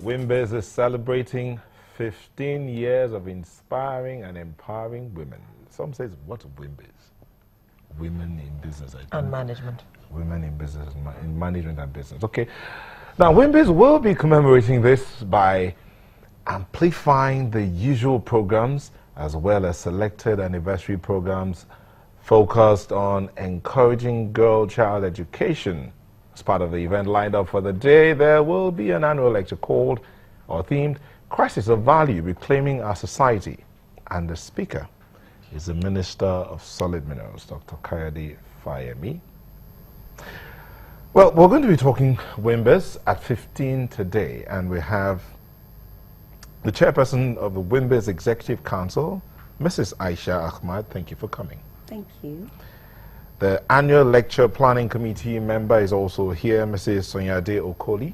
WIMBIZ is celebrating 15 years of inspiring and empowering women. Some say, what's WIMBIZ? Women in business, I think. And management. Women in business, in management and business. Okay. Now, WIMBIZ will be commemorating this by amplifying the usual programs as well as selected anniversary programs focused on encouraging girl-child education. As part of the event lined up for the day, there will be an annual lecture called or themed Crisis of Value, Reclaiming Our Society. And the speaker is the Minister of Solid Minerals, Dr. Kayode Fayemi. Well, we're going to be talking WIMBIZ at 15 today, and we have the chairperson of the WIMBIZ Executive Council, Mrs. Aisha Ahmad. Thank you for coming. Thank you. The annual lecture planning committee member is also here, Mrs. Sonyade Okoli,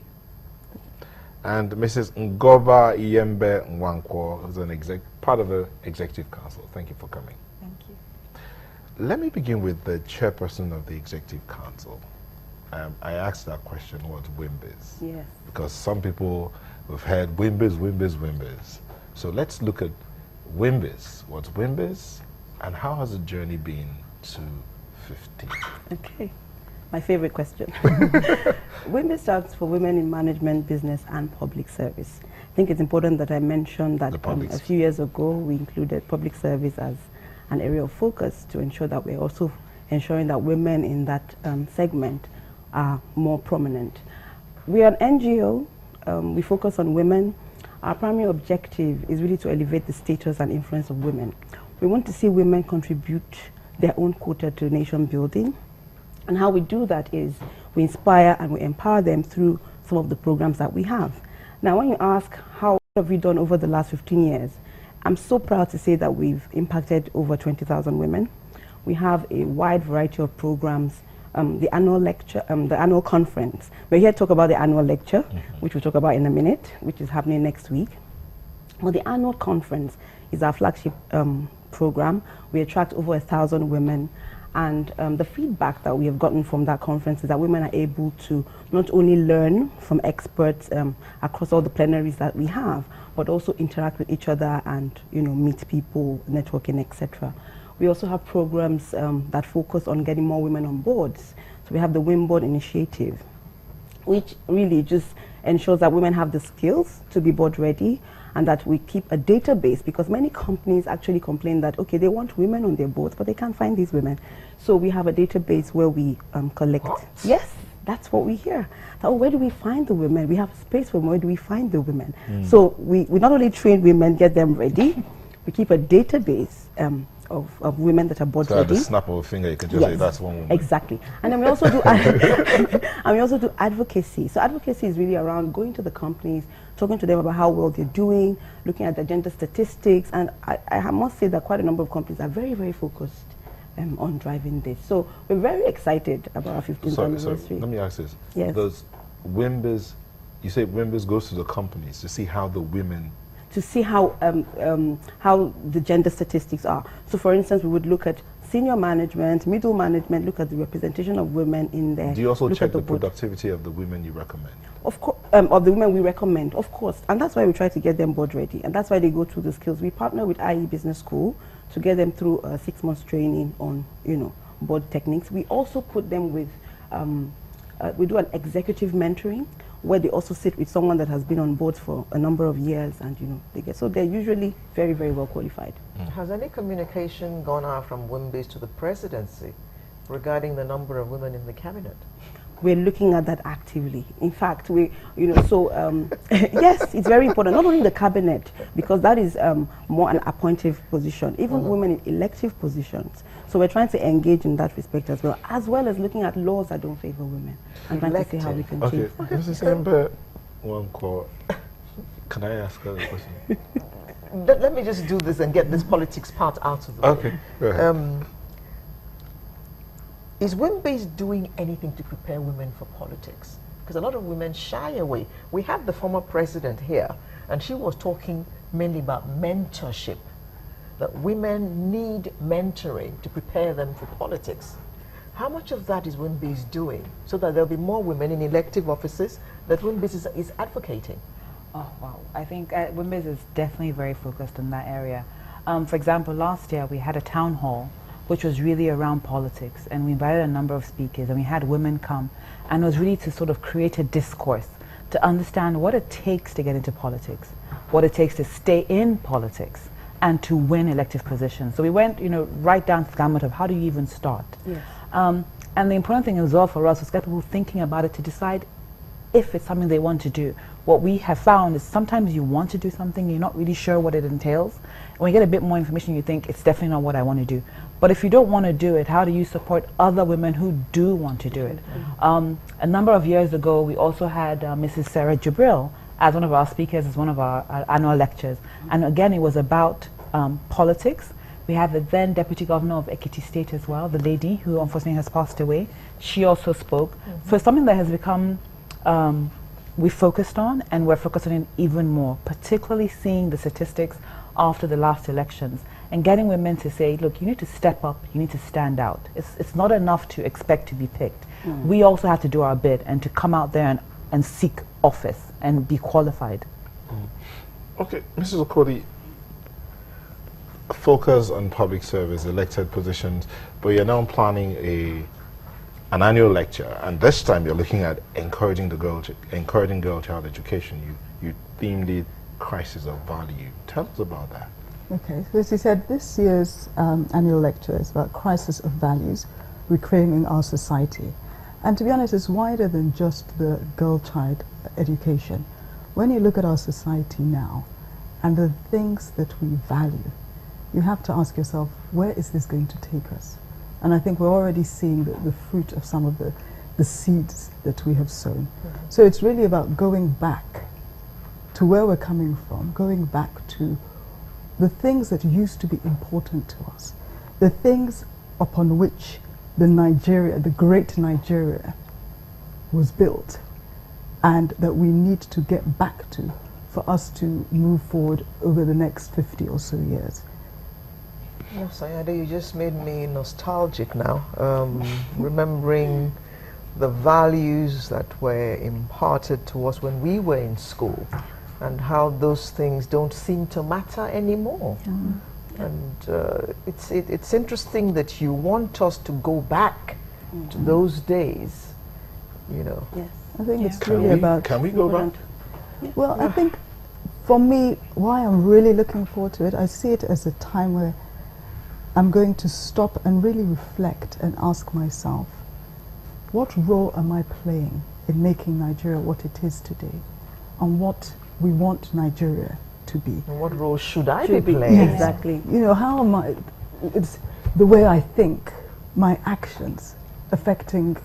and Mrs. Ngova Iyembe Nwankwo, who's part of the executive council. Thank you for coming. Thank you. Let me begin with the chairperson of the executive council. I asked that question, what's WIMBIZ? Yes. Because some people have heard WIMBIZ, WIMBIZ, WIMBIZ. So let's look at WIMBIZ. What's WIMBIZ, and how has the journey been to 15? Okay. My favorite question. WIMBIZ stands for Women in Management, Business and Public Service. I think it's important that I mention that a few years ago we included public service as an area of focus to ensure that we're also ensuring that women in that segment are more prominent. We are an NGO. We focus on women. Our primary objective is really to elevate the status and influence of women. We want to see women contribute their own quota to nation building. And how we do that is we inspire and we empower them through some of the programs that we have. Now, when you ask how have we done over the last 15 years, I'm so proud to say that we've impacted over 20,000 women. We have a wide variety of programs. The annual lecture, the annual conference. We're here to talk about the annual lecture, which we'll talk about in a minute, which is happening next week. Well, the annual conference is our flagship program. We attract over 1,000 women, and the feedback that we have gotten from that conference is that women are able to not only learn from experts across all the plenaries that we have, but also interact with each other and meet people, networking, etc. We also have programs that focus on getting more women on boards. So we have the WIMBIZ initiative, which really just ensures that women have the skills to be board ready, and that we keep a database, because many companies actually complain that, okay, they want women on their boards, but they can't find these women. So we have a database where we collect. What? Yes, that's what we hear. So where do we find the women? We have a space where do we find the women? So we not only train women, get them ready, we keep a database of women that are board ready. So at the snap of a finger, you can just say that's one woman. Exactly. And then we also do and we also do advocacy. So advocacy is really around going to the companies, talking to them about how well they're doing, looking at the gender statistics, and I must say that quite a number of companies are very, very focused on driving this. So we're very excited about our 15th anniversary. Let me ask this. Yes. Does WIMBIZ, you say WIMBIZ goes to the companies to see how the women, to see how the gender statistics are. So for instance, we would look at senior management, middle management, look at the representation of women in there. Do you also check the productivity of the women you recommend? Of course, of the women we recommend, of course. And that's why we try to get them board ready. And that's why they go through the skills. We partner with IE Business School to get them through a 6-month training on, board techniques. We also put them with, we do an executive mentoring, where they also sit with someone that has been on boards for a number of years, and so they're usually very, very well qualified. Has any communication gone out from WIMBIZ to the presidency regarding the number of women in the cabinet? We're looking at that actively. In fact, yes, it's very important. Not only the cabinet, because that is more an appointive position, even women in elective positions. So we're trying to engage in that respect as well as looking at laws that don't favor women and trying to see how we can change. Okay, Mrs. Ember, can I ask her a question? Let me just do this and get this politics part out of the way. Okay, go ahead. Is WIMBIZ doing anything to prepare women for politics? Because a lot of women shy away. We had the former president here, and she was talking mainly about mentorship, that women need mentoring to prepare them for politics. How much of that is WIMBIZ doing so that there'll be more women in elective offices that WIMBIZ is advocating? Oh, wow. I think WIMBIZ is definitely very focused in that area. For example, last year we had a town hall which was really around politics, and we invited a number of speakers and we had women come, and it was really to sort of create a discourse to understand what it takes to get into politics, what it takes to stay in politics, and to win elective positions. So we went, right down to the gamut of how do you even start. Yes. And the important thing as well for us was get people thinking about it to decide if it's something they want to do. What we have found is sometimes you want to do something, you're not really sure what it entails. And when you get a bit more information, you think it's definitely not what I want to do. But if you don't want to do it, how do you support other women who do want to do it? A number of years ago, we also had Mrs. Sarah Jibril as one of our speakers, as one of our annual lectures. And again, it was about politics. We had the then Deputy Governor of Ekiti State as well, the lady who unfortunately has passed away. She also spoke. So it's something that has become, we focused on, and we're focused on it even more, particularly seeing the statistics after the last elections and getting women to say, look, you need to step up, you need to stand out. It's not enough to expect to be picked. We also have to do our bit and to come out there and seek office and be qualified. Okay, Mrs. Okoli, focus on public service, elected positions, but you're now planning an annual lecture, and this time you're looking at encouraging girl child education. You themed it crisis of value. Tell us about that. Okay, so as you said, this year's annual lecture is about crisis of values, reclaiming our society. And to be honest, it's wider than just the girl child education. When you look at our society now and the things that we value, you have to ask yourself, where is this going to take us? And I think we're already seeing the fruit of some of the seeds that we have sown. So it's really about going back to where we're coming from, going back to the things that used to be important to us, the things upon which the great Nigeria was built, and that we need to get back to for us to move forward over the next 50 or so years. Yes, Ayade, you just made me nostalgic now, remembering the values that were imparted to us when we were in school, and how those things don't seem to matter anymore. And it's interesting that you want us to go back to those days, Yes, I think it's really about... Can we go back? Well, I think for me, why I'm really looking forward to it, I see it as a time where I'm going to stop and really reflect and ask myself, what role am I playing in making Nigeria what it is today, and what we want Nigeria to be? And what role should I be playing? Yes. Exactly. How am I, it's the way I think, my actions affecting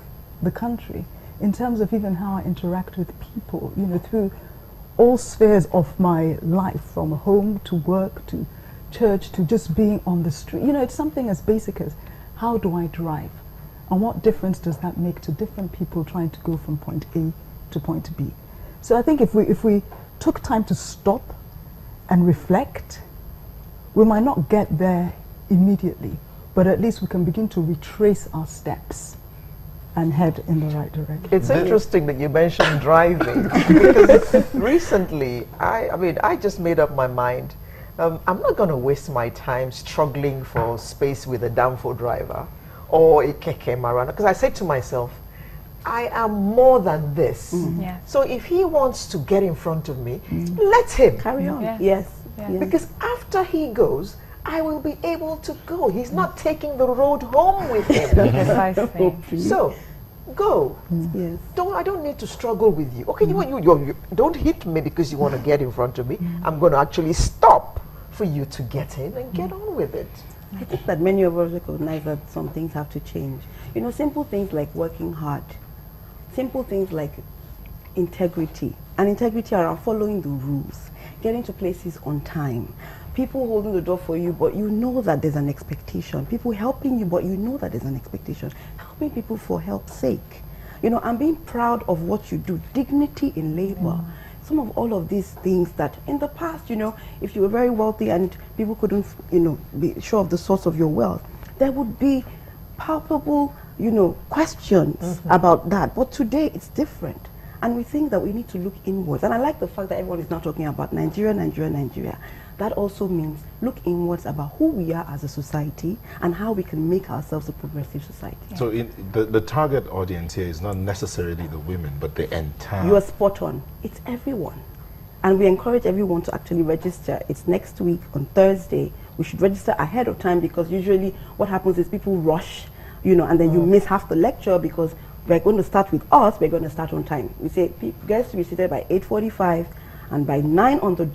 the country, in terms of even how I interact with people, through all spheres of my life, from home to work to church to just being on the street. It's something as basic as, how do I drive? And what difference does that make to different people trying to go from point A to point B? So I think if we took time to stop and reflect, we might not get there immediately, but at least we can begin to retrace our steps and head in the right direction. It's interesting that you mentioned driving, because recently, I just made up my mind. I'm not going to waste my time struggling for space with a Danfo driver or a Keke Marana, because I said to myself, I am more than this. So if he wants to get in front of me, let him. Carry on. Yes. Yes. Because after he goes, I will be able to go. He's not taking the road home with him. So, go. Yes. I don't need to struggle with you. Okay, you don't hit me because you want to get in front of me. I'm going to actually stop for you to get in and get on with it. I think that many of us recognize that some things have to change. Simple things like working hard, simple things like integrity, and integrity around following the rules, getting to places on time, people holding the door for you, but you know that there's an expectation, people helping you, but you know that there's an expectation, helping people for help's sake, and being proud of what you do, dignity in labor. Some of all of these things that in the past, if you were very wealthy and people couldn't, be sure of the source of your wealth, there would be palpable, questions about that. But today it's different. And we think that we need to look inwards. And I like the fact that everyone is now talking about Nigeria, Nigeria, Nigeria. That also means look inwards about who we are as a society and how we can make ourselves a progressive society. So the target audience here is not necessarily the women, but the entire... You are spot on. It's everyone. And we encourage everyone to actually register. It's next week on Thursday. We should register ahead of time because usually what happens is people rush, you know, and then you miss half the lecture because we're going to start with us, we're going to start on time. We say guests to be seated by 8:45 and by 9 on the